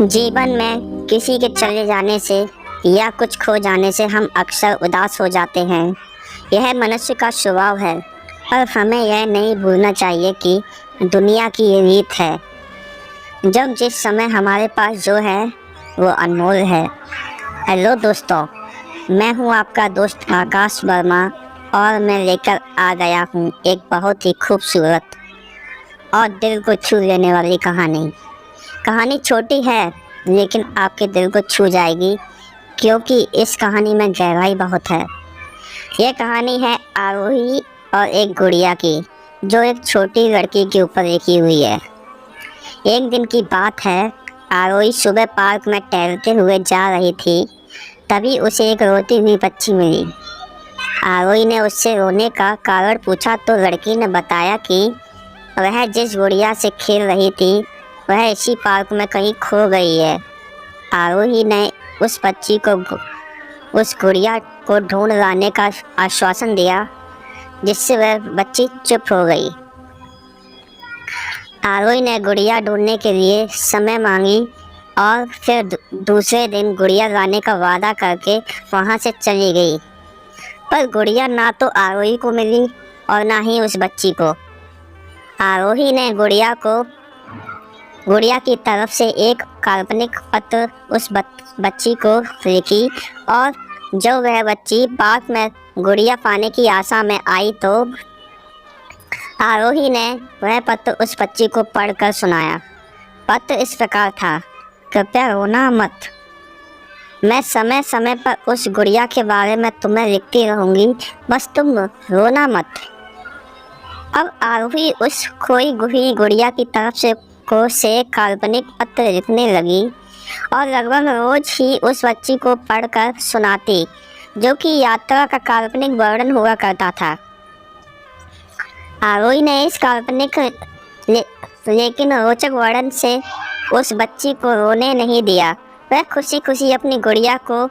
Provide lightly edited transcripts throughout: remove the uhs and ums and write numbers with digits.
जीवन में किसी के चले जाने से या कुछ खो जाने से हम अक्सर उदास हो जाते हैं। यह मनुष्य का स्वभाव है, पर हमें यह नहीं भूलना चाहिए कि दुनिया की ये रीत है। जब जिस समय हमारे पास जो है वो अनमोल है। हेलो दोस्तों, मैं हूँ आपका दोस्त आकाश वर्मा और मैं लेकर आ गया हूँ एक बहुत ही खूबसूरत और दिल को छू लेने वाली कहानी। कहानी छोटी है लेकिन आपके दिल को छू जाएगी, क्योंकि इस कहानी में गहराई बहुत है। यह कहानी है आरोही और एक गुड़िया की, जो एक छोटी लड़की के ऊपर लिखी हुई है। एक दिन की बात है, आरोही सुबह पार्क में टहलते हुए जा रही थी, तभी उसे एक रोती हुई बच्ची मिली। आरोही ने उससे रोने का कारण पूछा तो लड़की ने बताया कि वह जिस गुड़िया से खेल रही थी वह इसी पार्क में कहीं खो गई है। आरोही ने उस बच्ची को उस गुड़िया को ढूंढ लाने का आश्वासन दिया, जिससे वह बच्ची चुप हो गई। आरोही ने गुड़िया ढूंढने के लिए समय मांगी और फिर दूसरे दिन गुड़िया लाने का वादा करके वहां से चली गई। पर गुड़िया ना तो आरोही को मिली और ना ही उस बच्ची को। आरोही ने गुड़िया की तरफ से एक काल्पनिक पत्र उस बच्ची को लिखी, और जब वह बच्ची पार्क में गुड़िया पाने की आशा में आई तो आरोही ने वह पत्र उस बच्ची को पढ़कर सुनाया। पत्र इस प्रकार था: कृपया रोना मत, मैं समय समय पर उस गुड़िया के बारे में तुम्हें लिखती रहूँगी, बस तुम रोना मत। अब आरोही उस खोई हुई गुड़िया की तरफ से काल्पनिक पत्र लिखने लगी और लगभग रोज ही उस बच्ची को पढ़कर सुनाती, जो कि यात्रा का काल्पनिक वर्णन हुआ करता था। आरोही ने इस काल्पनिक लेकिन रोचक वर्णन से उस बच्ची को रोने नहीं दिया। वह खुशी खुशी अपनी गुड़िया को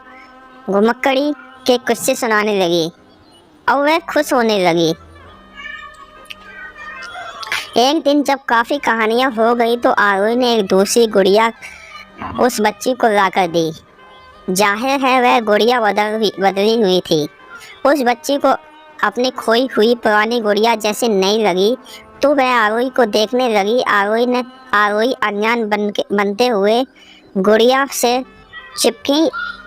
घुमक्कड़ी के किस्से सुनाने लगी और वह खुश होने लगी। एक दिन जब काफ़ी कहानियाँ हो गई तो आरोही ने एक दूसरी गुड़िया उस बच्ची को लाकर दी। जाहिर है वह गुड़िया बदली हुई थी। उस बच्ची को अपनी खोई हुई पुरानी गुड़िया जैसे नहीं लगी, तो वह आरोही को देखने लगी। आरोही अनजान बनते हुए गुड़िया से चिपकी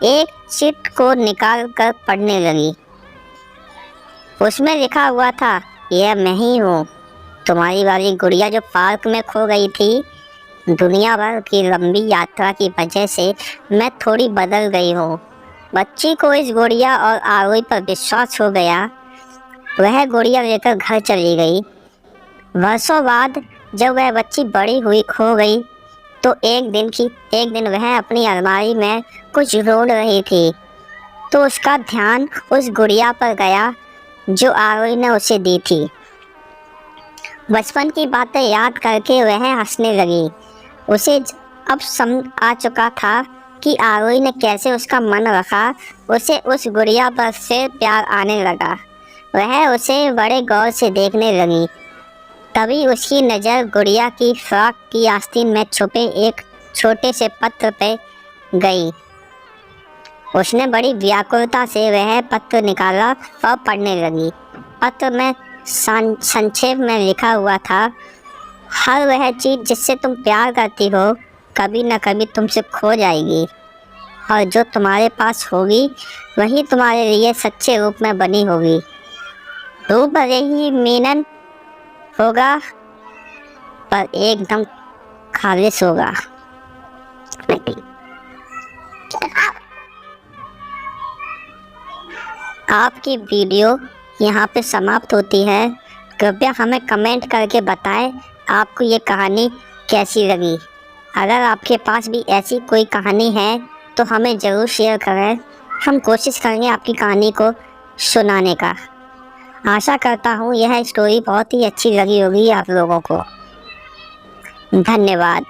एक चिट को निकाल कर पढ़ने लगी। उसमें लिखा हुआ था: यह मैं ही हूँ, तुम्हारी वाली गुड़िया जो पार्क में खो गई थी। दुनिया भर की लंबी यात्रा की वजह से मैं थोड़ी बदल गई हूँ। बच्ची को इस गुड़िया और आरोही पर विश्वास हो गया। वह गुड़िया लेकर घर चली गई। वर्षों बाद जब वह बच्ची बड़ी हुई खो गई तो एक दिन वह अपनी अलमारी में कुछ ढूंढ रही थी, तो उसका ध्यान उस गुड़िया पर गया जो आरोही ने उसे दी थी। बचपन की बातें याद करके वह हंसने लगी। उसे अब समझ आ चुका था कि आरोही ने कैसे उसका मन रखा। उसे उस गुड़िया पर फिर प्यार आने लगा। वह उसे बड़े गौर से देखने लगी। तभी उसकी नज़र गुड़िया की फ्रॉक की आस्तीन में छुपे एक छोटे से पत्र पे गई। उसने बड़ी व्याकुलता से वह पत्र निकाला और पढ़ने लगी। पत्र में संक्षेप में लिखा हुआ था: हर वह चीज़ जिससे तुम प्यार करती हो कभी न कभी तुमसे खो जाएगी, और जो तुम्हारे पास होगी वही तुम्हारे लिए सच्चे रूप में बनी होगी। रूप भले ही मीनन होगा पर एकदम खालिस होगा। आपकी वीडियो यहाँ पे समाप्त होती है। कृपया हमें कमेंट करके बताएं आपको ये कहानी कैसी लगी। अगर आपके पास भी ऐसी कोई कहानी है तो हमें ज़रूर शेयर करें। हम कोशिश करेंगे आपकी कहानी को सुनाने का। आशा करता हूँ यह स्टोरी बहुत ही अच्छी लगी होगी आप लोगों को। धन्यवाद।